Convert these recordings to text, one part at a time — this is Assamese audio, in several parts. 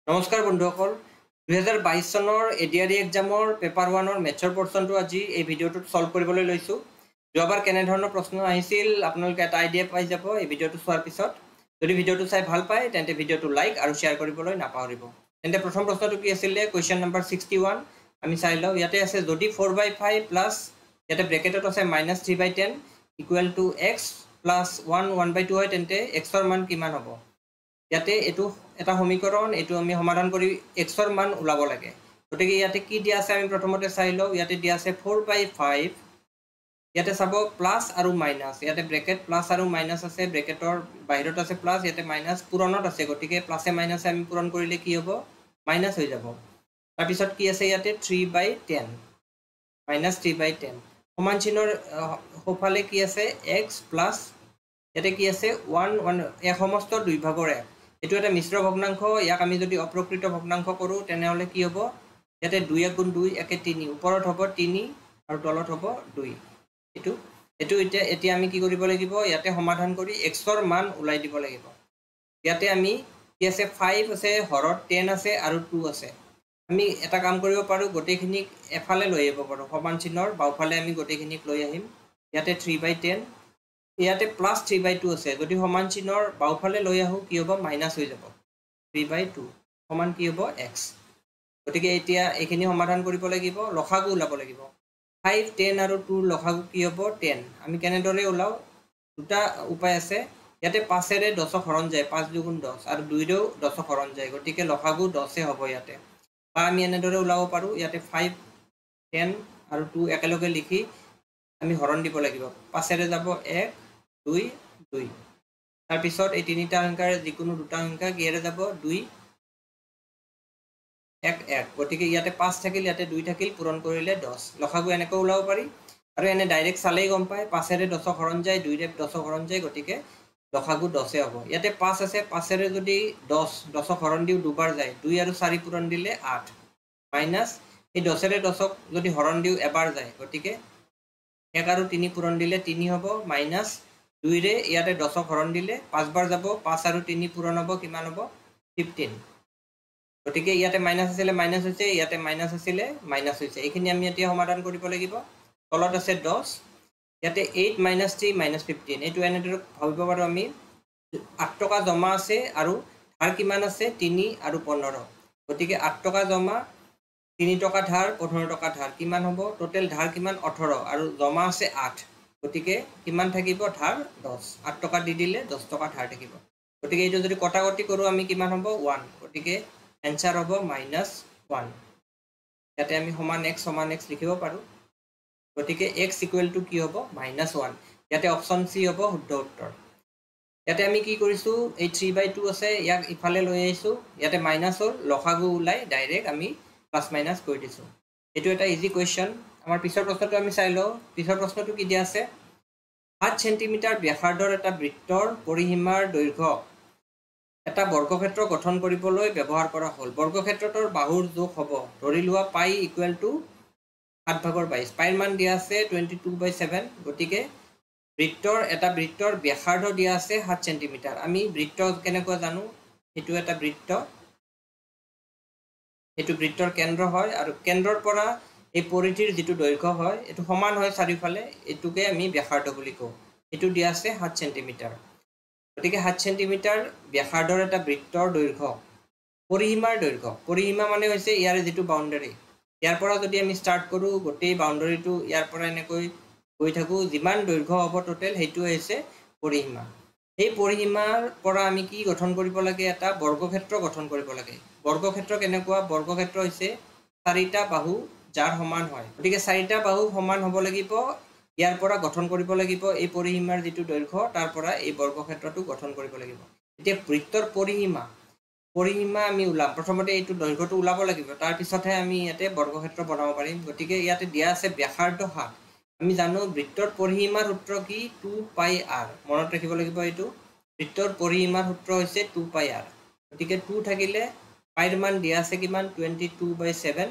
নমস্কাৰ বন্ধুসকল 2022 চনৰ এডিআৰই এক্সামৰ পেপাৰ 1 ৰ মেথছৰ পৰ্চনটো আজি এই ভিডিঅ'টোত সলভ কৰিবলৈ লৈছো। যোৱাবাৰ কেনে ধৰণৰ প্ৰশ্ন আহিছিল আপোনালোকে এটা আইডিয়া পাই যাব এই ভিডিঅ'টো চোৱাৰ পিছত। যদি ভিডিঅ'টো চাই ভাল পায় তেন্তে ভিডিঅ'টো লাইক আৰু শেয়াৰ কৰিবলৈ নাপাহৰিব। তেন্তে প্ৰথম প্ৰশ্নটো কি আছিল কোৱেশ্চন নম্বৰ 61 আমি চাই লওঁ। ইয়াতে আছে যদি 4/5 প্লাস ইয়াতে ব্ৰেকেটত আছে -3/10 ইকুৱেল টু x প্লাস 1/2 হয় তেন্তে x ৰ মান কিমান হ'ব। ইয়াতে এটো এটা সমীকৰণ এটো আমি সমাধান কৰি x ৰ মান উলাব লাগে। গতিকে ইয়াতে কি দিয়া আছে আমি প্ৰথমতে চাই লওঁ। ইয়াতে দিয়া আছে 4/5 ইয়াতে চাব প্লাস আৰু মাইনাস ইয়াতে ব্ৰেকেট প্লাস আৰু মাইনাস আছে ব্ৰেকেটৰ বাহিৰত আছে প্লাস ইয়াতে মাইনাস পূৰণত আছে গতিকে প্লাসে মাইনাসে আমি পূৰণ কৰিলে কি হ'ব মাইনাস হৈ যাব। তাৰ পিছত কি আছে ইয়াতে 3/10 -3/10 সমান চিহ্নৰ সোঁফালে কি আছে x প্লাস ইয়াতে কি আছে 1 এক সমস্ত দুই ভাগৰ এক এটো এটা মিশ্ৰ ভগ্নাংশ ইয়াক আমি যদি অপ্ৰকৃত ভগ্নাংশ কৰো তেনেহলে কি হ'ব ইয়াতে 2 * 2 একে 3 ওপৰত হ'ব 3 আৰু তলত হ'ব 2 এটো এতিয়া আমি কি কৰিব লাগিব ইয়াতে সমাধান কৰি x ৰ মান উলাই দিব লাগিব। ইয়াতে আমি কি আছে 5 আছে হৰত 10 আছে আৰু 2 আছে আমি এটা কাম কৰিব পাৰো গটেখিনি এফালে লৈ আহিব পাৰো সমান চিহ্নৰ বাওফালে আমি গটেখিনিক লৈ আহিম। ইয়াতে 3/10 ইয়াতে প্লাস 3/2 আছে যদি সমান চিহ্নৰ বাওফালে লৈ আহো কি হ'ব মাইনাস হৈ যাব 3/2 সমান কি হ'ব x। গতিকে এতিয়া এইখিনি সমাধান কৰিব লাগিব লসাগু উলাব লাগিব 5 10 আৰু 2 লসাগু কি হ'ব 10 আমি কেনেদৰে উলাও দুটা উপায় আছে ইয়াতে 5 ৰে 10 হৰণ যায় 5 * 10 আৰু 2 ৰেও 10 হৰণ যায় গতিকে লসাগু 10 হ'ব ইয়াতে বা আমি এনেদৰে উলাব পাৰো ইয়াতে 5 10 আৰু 2 একেলগে লিখি আমি হৰণ দিব লাগিব 5 ৰে যাব 1 2 2 তাৰ পিছত এই তিনিটা সংখ্যাৰ যিকোনো দুটা সংখ্যা কিৰে যাব 2 1 1 গতিকে ইয়াতে 5 থাকিল ইয়াতে 2 থাকিল পূৰণ কৰিলে 10 লসাগু এনেকৈ উলাব পাৰি আৰু এনে ডাইৰেক্ট চালেই গম পায় 5 ৰে 10 হৰণ যায় 2 ৰে 10 হৰণ যায় গতিকে লসাগু 10 হ'ব। ইয়াতে 5 আছে 5 ৰে যদি 10 হৰণ দিও দুবাৰ যায় 2 আৰু 4 পূৰণ দিলে 8 মাইনাস এই 10 ৰে 10 যদি হৰণ দিও এবাৰ যায় গতিকে 1 আৰু 3 পূৰণ দিলে 3 হ'ব মাইনাস 2 ৰে ইয়াতে 10 হৰণ দিলে 5 বাৰ যাব 5 আৰু 3 পূৰণ হ'ব কিমান হ'ব 15 গতিকে ইয়াতে মাইনাস আছিল মাইনাস হৈছে ইয়াতে মাইনাস আছিল মাইনাস হৈছে এইখিনি আমি এতিয়া সমাধান কৰিব লাগিব। তলত আছে 10 ইয়াতে 8 - 3 - 15 এটো এনেদৰে ভাবিব পাৰো আমি 8 টকা জমা আছে আৰু ধাৰ কিমান আছে 3 আৰু 15 গতিকে 8 টকা জমা 3 টকা ধাৰ 15 টকা ধাৰ কিমান হ'ব টোটাল ধাৰ কিমান 18 আৰু জমা আছে 8 গতিকে কিমান থাকিব ধাৰ 10 8 টকা দি দিলে 10 টকা ধাৰ থাকিব গতিকে এইটো যদি কটাকটি কৰো আমি কিমান হ'ব 1 গতিকে এনসাৰ হ'ব -1 ইয়াতে আমি সমান x লিখিব পাৰো গতিকে x ইকুৱেল টু কি হ'ব -1 ইয়াতে অপচন সি হ'ব শুদ্ধ উত্তৰ। ইয়াতে আমি কি কৰিছো এই 3/2 আছে ইয়াক ইফালে লৈ আহিছো ইয়াতে মাইনাস হ'ল লসাগু উলাই ডাইৰেক্ট আমি প্লাস মাইনাস কৰি দিছো। এটো এটা ইজি কোৱেশ্চন আমাৰ পিছৰ প্ৰশ্নটো আমি চাই লওঁ। পিছৰ প্ৰশ্নটো কি দিয়া আছে 7 সেন্টিমিটাৰ ব্যাসাৰ্ধৰ এটা বৃত্তৰ পৰিসীমাৰ দৈৰ্ঘ্য এটা বৰ্গক্ষেত্ৰ গঠন কৰিবলৈ ব্যৱহাৰ কৰা হ'ল। বৰ্গক্ষেত্ৰটোৰ বাহুৰ জোখ হ'ব ধৰি লোৱা পাই ইকুৱেল টু 7/22 পাইৰ মান দিয়া আছে 22/7 গতিকে এটা বৃত্তৰ ব্যাসাৰ্ধ দিয়া আছে 7 সেন্টিমিটাৰ। আমি বৃত্ত কেনেকৈ জানো এটো এটা বৃত্ত এটো বৃত্তৰ কেন্দ্ৰ হয় আৰু কেন্দ্ৰৰ পৰা এই পৰিধিৰ যেটো দৈৰ্ঘ্য হয় এটো সমান হয় চাৰিওফালে এটোকে আমি ব্যাসাৰ্ধ বুলি কওঁ। এটো দিয়া আছে 7 সেন্টিমিটাৰ গতিকে 7 সেন্টিমিটাৰ ব্যাসাৰ্ধৰ এটা বৃত্তৰ দৈৰ্ঘ্য পৰিসীমাৰ দৈৰ্ঘ্য পৰিসীমা মানে হৈছে ইয়াৰে যেটো বাউণ্ডাৰী ইয়াৰ পৰা যদি আমি স্টাৰ্ট কৰো গোটেই বাউণ্ডাৰীটো ইয়াৰ পৰা এনেকৈ গৈ থাকো যিমান দৈৰ্ঘ্য হ'ব টোটাল হেতু হৈছে পৰিসীমা। এই পৰিসীমাৰ পৰা আমি কি গঠন কৰিব লাগে এটা বৰ্গক্ষেত্ৰ গঠন কৰিব লাগে। বৰ্গক্ষেত্ৰ কেনেকুৱা বৰ্গক্ষেত্ৰ হৈছে চাৰিটা বাহু যাৰ সমান হয় গতিকে চাৰিটা বাহু সমান হ'ব লাগিব ইয়াৰ পৰা গঠন কৰিব লাগিব এই পৰিসীমাৰ যেটো দৈৰ্ঘ্য তাৰ পৰা এই বৰ্গক্ষেত্ৰটো গঠন কৰিব লাগিব। এতিয়া বৃত্তৰ পৰিসীমা আমি উলাম প্ৰথমতে এইটো দৈৰ্ঘ্যটো উলাব লাগিব তাৰ পিছতহে আমি ইয়াতে বৰ্গক্ষেত্ৰ বনাব পাৰিম। গতিকে ইয়াতে দিয়া আছে ব্যাসাৰ্ধ 7 আমি জানো বৃত্তৰ পৰিসীমাৰ সূত্ৰ কি 2πr মনত ৰাখিব লাগিব এইটো বৃত্তৰ পৰিসীমাৰ সূত্ৰ হৈছে 2πr গতিকে 2 থাকিলে পাইৰ মান দিয়া আছে কিমান 22/7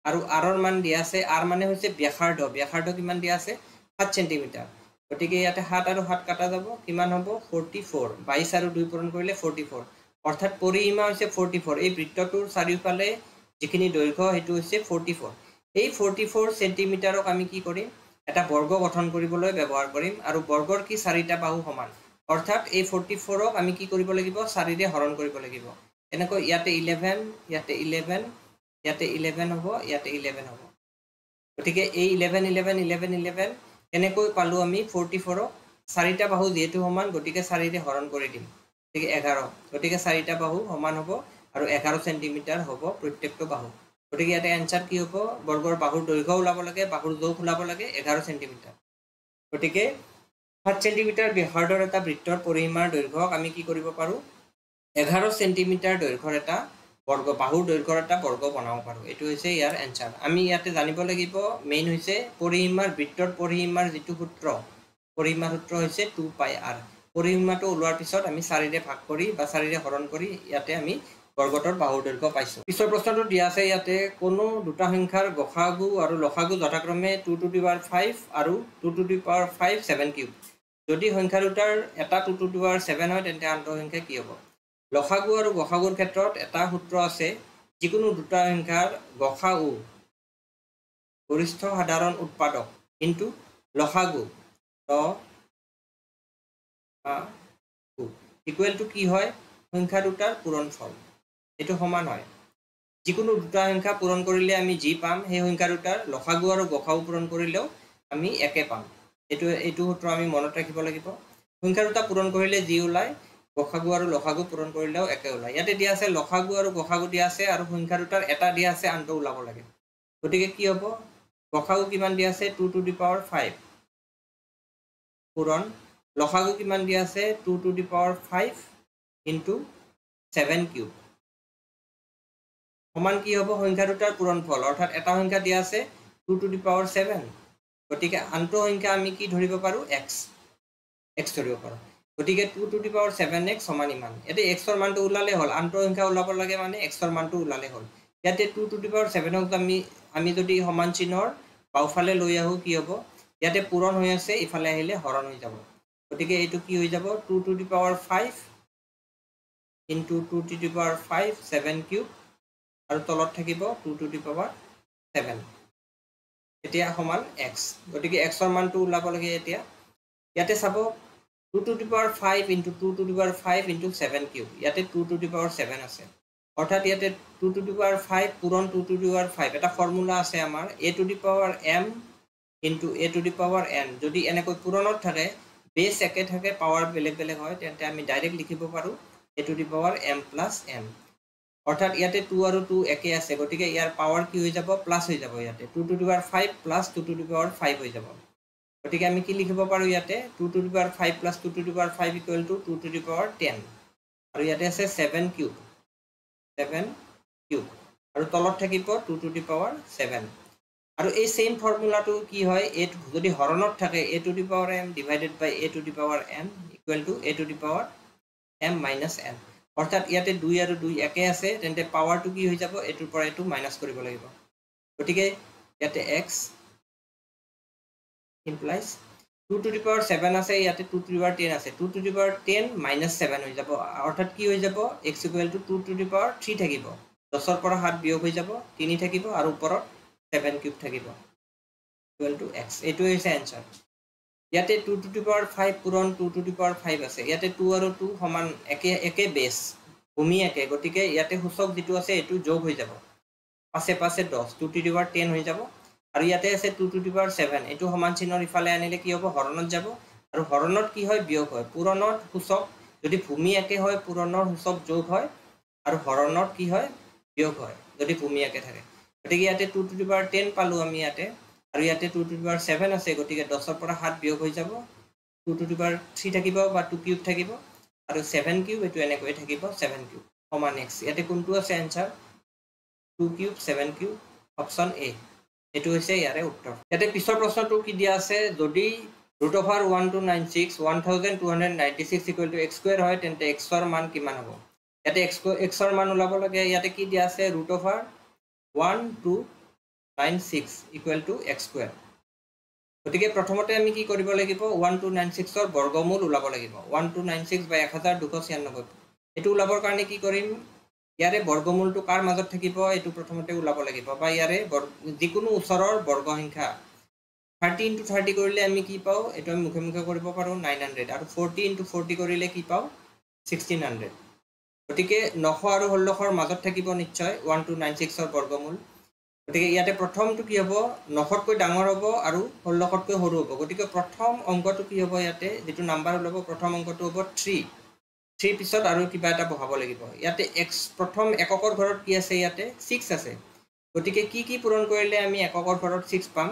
আৰু r ৰ মান দিয়া আছে r মানে হৈছে ব্যাসাৰ্ধ কিমান দিয়া আছে 7 সেন্টিমিটাৰ গতিকে ইয়াতে 7 আৰু 7 কাটা যাব কিমান হ'ব 44 22 আৰু 2 পূৰণ কৰিলে 44 অৰ্থাৎ পৰিসীমা হৈছে 44 এই বৃত্তটোৰ চাৰিওফালে যিখিনি দৈৰ্ঘ্য সেইটো হৈছে 44 এই 44 সেন্টিমিটাৰক আমি কি কৰিম এটা বৰ্গ গঠন কৰিবলৈ ব্যৱহাৰ কৰিম আৰু বৰ্গৰ কি চাৰিটা বাহু সমান অৰ্থাৎ এই 44ক আমি কি কৰিব লাগিব 4 ৰে হৰণ কৰিব লাগিব এনেকৈ ইয়াতে 11 ইয়াতে 11 ইয়াতে 11 হ'ব ইয়াতে 11 হ'ব গতিকে এই 11 11 11 11 এনেকৈ পালো আমি 44ক চাৰিটা বাহু যেহেতু সমান গতিকে 4 ৰে হৰণ কৰি দিম গতিকে 11 গতিকে চাৰিটা বাহু সমান হ'ব আৰু 11 সেন্টিমিটাৰ হ'ব প্ৰত্যেকটো বাহু গতিকে ইয়াতে এনসাৰ কি হ'ব বৰ্গৰ বাহুৰ দৈৰ্ঘ্য ওলাব লাগে বাহুৰ জোখ ওলাব লাগে 11 সেন্টিমিটাৰ গতিকে 7 সেন্টিমিটাৰ ব্যাসাৰ্ধৰ এটা বৃত্তৰ পৰিসীমাৰ দৈৰ্ঘ্যক আমি কি কৰিব পাৰো 11 সেন্টিমিটাৰ দৈৰ্ঘ্যৰ এটা বৰ্গ বাহুৰ দৈৰ্ঘ্যৰ এটা বৰ্গ বনাব পাৰো এটো হৈছে ইয়াৰ এনসাৰ আমি ইয়াতে জানিব লাগিব মেইন হৈছে পৰিসীমাৰ বৃত্তৰ পৰিসীমাৰ যেটো সূত্ৰ পৰিসীমাৰ সূত্ৰ হৈছে 2 পাই r পৰিসীমাটো ওলোৱাৰ পিছত আমি 4 ৰে ভাগ কৰি বা 4 ৰে হৰণ কৰি ইয়াতে আমি বৰ্গটোৰ বাহুৰ দৈৰ্ঘ্য পাইছো পিছৰ প্ৰশ্নটো দিয়া আছে ইয়াতে কোনো দুটা সংখ্যাৰ গসাগু আৰু লসাগু যথাক্ৰমে 2 to the power 5 আৰু 2 to the power 5 7 কিউব যদি সংখ্যা দুটাৰ এটা 2 to the power 7 হয় তেন্তে আনটো সংখ্যা কি হ'ব লসাগু আৰু গসাগুৰ ক্ষেত্ৰত এটা সূত্ৰ আছে যিকোনো দুটা সংখ্যাৰ গসাগু গৰিষ্ঠ সাধাৰণ উৎপাদক কিন্তু লসাগু ইকুৱেল টু কি হয় সংখ্যা দুটাৰ পূৰণফল এটো সমান হয় যিকোনো দুটা সংখ্যা পূৰণ কৰিলে আমি যি পাম সেই সংখ্যা দুটাৰ লসাগু আৰু গসাগু পূৰণ কৰিলেও আমি একে পাম এটো সূত্ৰ আমি মনত ৰাখিব লাগিব সংখ্যা দুটা পূৰণ কৰিলে যি ওলাই গসাগু আৰু লসাগু পূৰণ কৰিলেও একে ওলাই ইয়াতে দিয়া আছে লসাগু আৰু গসাগু দিয়া আছে আৰু সংখ্যা দুটাৰ এটা দিয়া আছে আনটো ওলাব লাগে গতিকে কি হ'ব গসাগু কিমান দিয়া আছে 2 to the power 5 পূৰণ লসাগু কিমান দিয়া আছে 2 to the power 5 into 7 cube সমান কি হ'ব সংখ্যা দুটাৰ পূৰণফল অৰ্থাৎ এটা সংখ্যা দিয়া আছে 2 to the power 7 গতিকে আনটো সংখ্যা আমি কি ধৰিব পাৰো x ধৰিব পাৰো গতিকে 2 to the power 7x সমান ইমান এতে x ৰ মানটো ওলালে হ'ল আনটো সংখ্যা ওলাব লাগে মানে x ৰ মানটো ওলালে হ'ল ইয়াতে 2 to the power 7ক আমি যদি সমান চিহ্নৰ বাওফালে লৈ আহো কি হ'ব ইয়াতে পূৰণ হৈ আছে ইফালে আহিলে হৰণ হৈ যাব গতিকে এটো কি হৈ যাব 2 to the power 5 into 2 to the power 5 7 cube আৰু তলত থাকিব 2 to the power 7 এতিয়া সমান x গতিকে x ৰ মানটো ওলাব লাগে এতিয়া ইয়াতে চাব 2 to the power 5 into 2 to the power 5 into 7 cube ইয়াতে 2 to the power 7 আছে অৰ্থাৎ ইয়াতে 2 to the power 5 পূৰণ 2 to the power 5 এটা ফৰ্মুলা আছে আমাৰ a to the power m into a to the power n যদি এনেকৈ পূৰণত থাকে বেস একে থাকে পাৱাৰ বেলেগ বেলেগ হয় তেন্তে আমি ডাইৰেক্ট লিখিব পাৰো a to the power m plus n অৰ্থাৎ ইয়াতে 2 আৰু 2 একে আছে গতিকে ইয়াৰ পাৱাৰ কি হৈ যাব প্লাস হৈ যাব ইয়াতে 2 to the power 5 plus 2 to the power 5 হৈ যাব গতিকে আমি কি লিখিব পাৰো ইয়াতে 2 to the power 5 plus 2 to the power 5 equal to 2 to the power 10 আৰু ইয়াতে আছে 7 কিউব আৰু তলত থাকিব 2 to the power 7 আৰু এই সেম ফৰ্মুলাটো কি হয় a যদি হৰণত থাকে a to the power m divided by a to the power n equal to a to the power m minus n অৰ্থাৎ ইয়াতে 2 আৰু 2 একে আছে তেন্তে পাৱাৰটো কি হৈ যাব এটোৰ পৰা এটো মাইনাস কৰিব লাগিব গতিকে ইয়াতে x implies 2 to the power 7 আছে ইয়াতে 2 to the power 10 আছে 2 to the power 10 minus 7 হৈ যাব অৰ্থাৎ কি হৈ যাব x equal to 2 to the power 3 থাকিব 10 ৰ পৰা 7 বিয়োগ হৈ যাব 3 থাকিব আৰু ওপৰত 7 কিউব থাকিব equal to x এটো হৈছে आंसर ইয়াতে 2 to the power 5 পূৰণ 2 to the power 5 আছে ইয়াতে 2 আৰু 2 সমান একে বেস ভূমি একে গতিকে ইয়াতে সূচক যেটো আছে এটো যোগ হৈ যাব পাছে পাছে 10 2 to the power 10 হৈ যাব আৰু ইয়াতে আছে 2 to the power 7 এটো সমান চিহ্নৰ ইফালে আনিলে কি হ'ব হৰণত যাব আৰু হৰণত কি হয় বিয়োগ হয় পূৰণত সূচক যদি ভূমি একে হয় পূৰণৰ সূচক যোগ হয় আৰু হৰণত কি হয় বিয়োগ হয় যদি ভূমি একে থাকে গতিকে ইয়াতে 2 to the power 10 পালো আমি ইয়াতে আৰু ইয়াতে 2 to the power 7 আছে গতিকে 10 ৰ পৰা 7 বিয়োগ হৈ যাব 2 to the power 3 থাকিব বা 2 কিউব থাকিব আৰু 7 কিউব এটো এনেকৈ থাকিব 7 কিউব সমান x ইয়াতে কোনটো আছে answer 2 cube 7 cube option a এটো হৈছে ইয়াৰে উত্তৰ ইয়াতে পিছৰ প্ৰশ্নটো কি দিয়া আছে যদি √1296 1296 x স্কয়াৰ হয় তেন্তে x ৰ মান কিমান হ'ব ইয়াতে x ৰ মান ওলাব লাগে ইয়াতে কি দিয়া আছে √1296 x স্কয়াৰ গতিকে প্ৰথমতে আমি কি কৰিব লাগিব 1296 ৰ বৰ্গমূল ওলাব লাগিব 1296 / 1296 এটো উলাবৰ কাৰণে কি কৰিম ইয়াৰে বৰ্গমূলটো কাৰ মাজত থাকিব এটো প্ৰথমতে উলাব লাগিব বা ইয়াৰে যিকোনো উচৰৰ বৰ্গ সংখ্যা 30 into 30 কৰিলে আমি কি পাও এটো আমি মুখে মুখে কৰিব পাৰো 900 আৰু 40 into 40 কৰিলে কি পাও 1600 গতিকে 900 আৰু 1600 ৰ মাজত থাকিব নিশ্চয় 1296 ৰ বৰ্গমূল গতিকে ইয়াতে প্ৰথমটো কি হ'ব 900 কৈ ডাঙৰ হ'ব আৰু 1600 কৈ সৰু হ'ব গতিকে প্ৰথম অংকটো কি হ'ব ইয়াতে যেটো নাম্বাৰ ওলাব প্ৰথম অংকটো হ'ব 3 পিছত আৰু কিবা এটা বহাব লাগিব ইয়াতে x প্ৰথম এককৰ ঘৰত কি আছে ইয়াতে 6 আছে গতিকে কি পূৰণ কৰিলে আমি এককৰ ঘৰত 6 পাম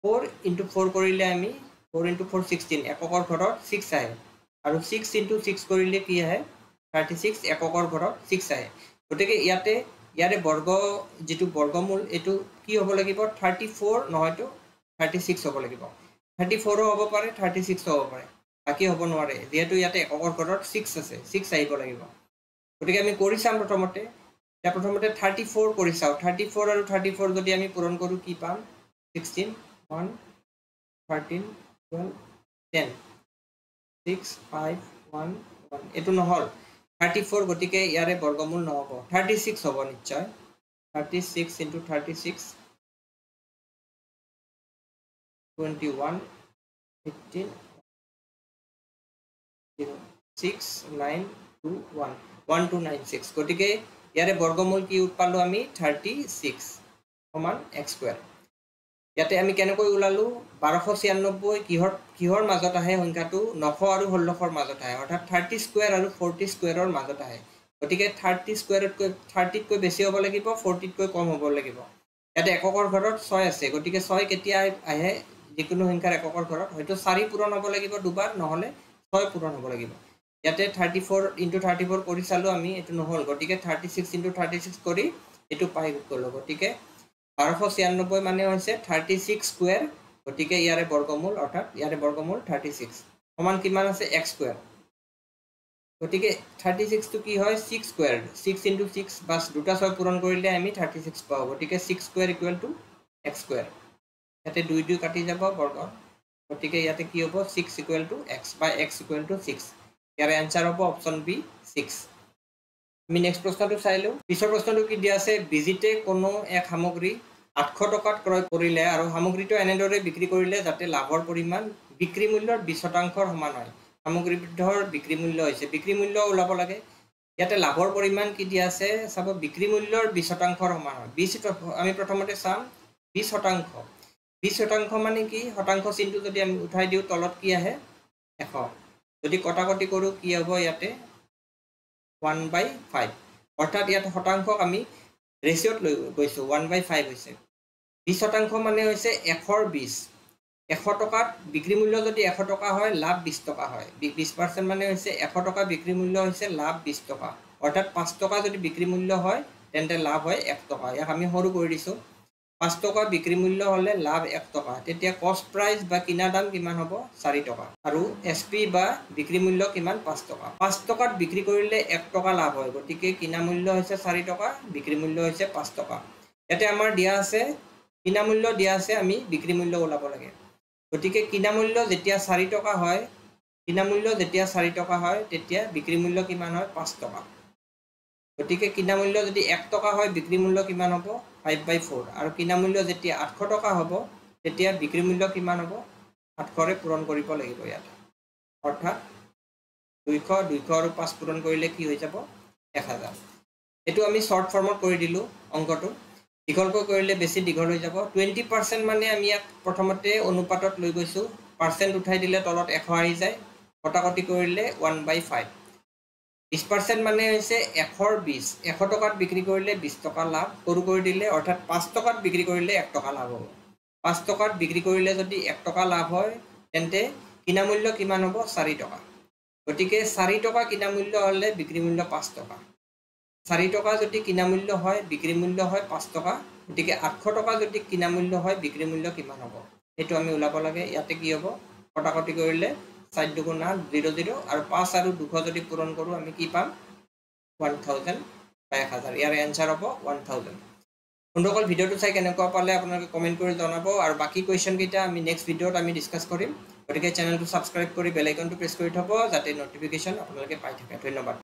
4 into 4 কৰিলে আমি 4 into 4 16 এককৰ ঘৰত 6 আহে আৰু 6 into 6 কৰিলে কি আহে 36 এককৰ ঘৰত 6 আহে গতিকে ইয়াৰে বৰ্গ যেটো বৰ্গমূল এটো কি হ'ব লাগিব 34 নহয়তো 36 হ'ব লাগিব 34 হ'ব পাৰে 36 হ'ব পাৰে বাকি হ'ব নোৱাৰে যেহেতু ইয়াতে এককৰ ঘৰত 6 আছে 6 আহিব লাগিব গতিকে আমি কৰি চাম প্ৰথমতে 34 কৰি চাও 34 আৰু 34 যদি আমি পূৰণ কৰো কি পাম 16 1 13 12 10 6 5 1 1 এটো নহল 34 গতিকে ইয়াৰে বৰ্গমূল নহব 36 হ'ব নিশ্চয় 36 into 36 21 15 6 9 2 1 1296 গতিকে ইয়াৰে বৰ্গমূল কি উৎপালো আমি 36 সমান x স্কয়াৰ ইয়াতে আমি কেনেকৈ উলালো 1296 কিহৰ মাজত আহে সংখ্যাটো 900 আৰু 1600 ৰ মাজত আহে অৰ্থাৎ 30 স্কয়াৰ আৰু 40 স্কয়াৰৰ মাজত আহে গতিকে 30 স্কয়াৰতকৈ 30 কৈ বেছি হ'ব লাগিব 40 কৈ কম হ'ব লাগিব ইয়াতে এককৰ ঘৰত 6 আছে গতিকে 6 কেতিয়া আহে যিকোনো সংখ্যাৰ এককৰ ঘৰত হয়তো 4 পূৰণ হ'ব লাগিব দুবাৰ নহলে 6 পূৰণ হ'ব লাগিব ইয়াতে 34 into 34 কৰি চালো আমি এটো নহল গতিকে 36 into 36 কৰি এটো পাই গলো গতিকে 1296 মানে হৈছে 36 স্কয়াৰ গতিকে ইয়াৰে বৰ্গমূল অৰ্থাৎ ইয়াৰে বৰ্গমূল 36 সমান কিমান আছে x স্কয়াৰ গতিকে 36 টো কি হয় 6 স্কয়াৰ 6 into 6 বাস দুটা 6 পূৰণ কৰিলে আমি 36 পাও গতিকে 6 স্কয়াৰ = x স্কয়াৰ ইয়াতে 2 2 কাটি যাব বৰ্গ গতিকে ইয়াতে কি হ'ব 6 = x বা x = 6 ইয়াৰ आंसर হ'ব অপচন বি 6 আমি নেক্সট প্ৰশ্নটো চাইলো পিছৰ প্ৰশ্নটো কি দিয়া আছে ভিজিটে কোনো এক সামগ্ৰী 800 টকাত ক্ৰয় কৰিলে আৰু সামগ্ৰীটো এনেদৰে বিক্ৰী কৰিলে যাতে লাভৰ পৰিমাণ বিক্ৰী মূল্যৰ 20% সমান হয় সামগ্ৰীবিধৰ বিক্ৰী মূল্য হৈছে বিক্ৰী মূল্য ওলাব লাগে ইয়াতে লাভৰ পৰিমাণ কি দিয়া আছে চাব বিক্ৰী মূল্যৰ 20% সমান হয় 20 আমি প্ৰথমতে চাম 20% 20% মানে কি শতাংশ চিহ্নটো যদি আমি উঠাই দিও তলত কি আহে 100 যদি কটাকটি কৰো কি হ'ব ইয়াতে 1/5 অৰ্থাৎ ইয়াত শতাংশক আমি ৰেশিওত লৈ গৈছো 1/5 হৈছে 20% মানে হৈছে 120 100 টকাত বিক্ৰী মূল্য যদি 100 টকা হয় লাভ 20 টকা হয় 20% মানে হৈছে 100 টকা বিক্ৰী মূল্য হৈছে লাভ 20 টকা অৰ্থাৎ 5 টকা যদি বিক্ৰী মূল্য হয় তেন্তে লাভ হয় 1 টকা ইয়াক আমি সৰু কৰি দিছো 5 টকা বিক্ৰী মূল্য হলে লাভ 1 টকা তেতিয়া কষ্ট প্ৰাইস বা কিনা দাম কিমান হ'ব 4 টকা আৰু এসপি বা বিক্ৰী মূল্য কিমান 5 টকা 5 টকাত বিক্ৰী কৰিলে 1 টকা লাভ হয় গতিকে কিনা মূল্য হৈছে 4 টকা বিক্ৰী মূল্য হৈছে 5 টকা ইয়াতে আমাৰ দিয়া আছে কিনা মূল্য দিয়া আছে আমি বিক্ৰী মূল্য ওলাব লাগে গতিকে কিনা মূল্য যেতিয়া 4 টকা হয় কিনা মূল্য যেতিয়া 4 টকা হয় তেতিয়া বিক্ৰী মূল্য কিমান হয় 5 টকা গতিকে কিনা মূল্য যদি 1 টকা হয় বিক্ৰী মূল্য কিমান হ'ব 5/4 আৰু কিনা মূল্য যেতিয়া 800 টকা হ'ব তেতিয়া বিক্ৰী মূল্য কিমান হ'ব 800 ৰে পূৰণ কৰিব লাগিব ইয়াত অৰ্থাৎ 200 200 আৰু 5 পূৰণ কৰিলে কি হৈ যাব 1000 এটো আমি শৰ্ট ফৰ্মত কৰি দিলো অংকটো দীঘলকৈ কৰিলে বেছি দীঘল হৈ যাব 20% মানে আমি ইয়াক প্ৰথমতে অনুপাতত লৈ গৈছো পাৰ্সেন্ট উঠাই দিলে তলত 100 আহি যায় কটাকটি কৰিলে 1/5 20% মানে হৈছে 120 100 টকাত বিক্ৰী কৰিলে 20 টকা লাভ সৰু কৰি দিলে অৰ্থাৎ 5 টকাত বিক্ৰী কৰিলে 1 টকা লাভ হ'ব 5 টকাত বিক্ৰী কৰিলে যদি 1 টকা লাভ হয় তেন্তে কিনা মূল্য কিমান হ'ব 4 টকা গতিকে 4 টকা কিনা মূল্য হলে বিক্ৰী মূল্য 5 টকা 4 টকা যদি কিনা মূল্য হয় বিক্ৰী মূল্য হয় 5 টকা গতিকে 800 টকা যদি কিনা মূল্য হয় বিক্ৰী মূল্য কিমান হ'ব এটো আমি উলাব লাগে ইয়াতে কি হ'ব কটাকটি কৰিলে 4 2 9 0 0 আৰু 5 আৰু 200 যদি পূৰণ কৰো আমি কি পাম 1000 বা 1000 ইয়াৰ आंसर হ'ব 1000 বন্ধুসকল ভিডিওটো চাই কেনেকুৱা পালে আপোনালোকে কমেন্ট কৰি জনাব আৰু বাকি কোৱেশ্চন কেইটা আমি নেক্সট ভিডিওত আমি ডিসকাস কৰিম গতিকে চেনেলটো সাবস্ক্ৰাইব কৰি বেল আইকনটো প্ৰেছ কৰি থব যাতে নটিফিকেশন আপোনালোকে পাই থাকে ধন্যবাদ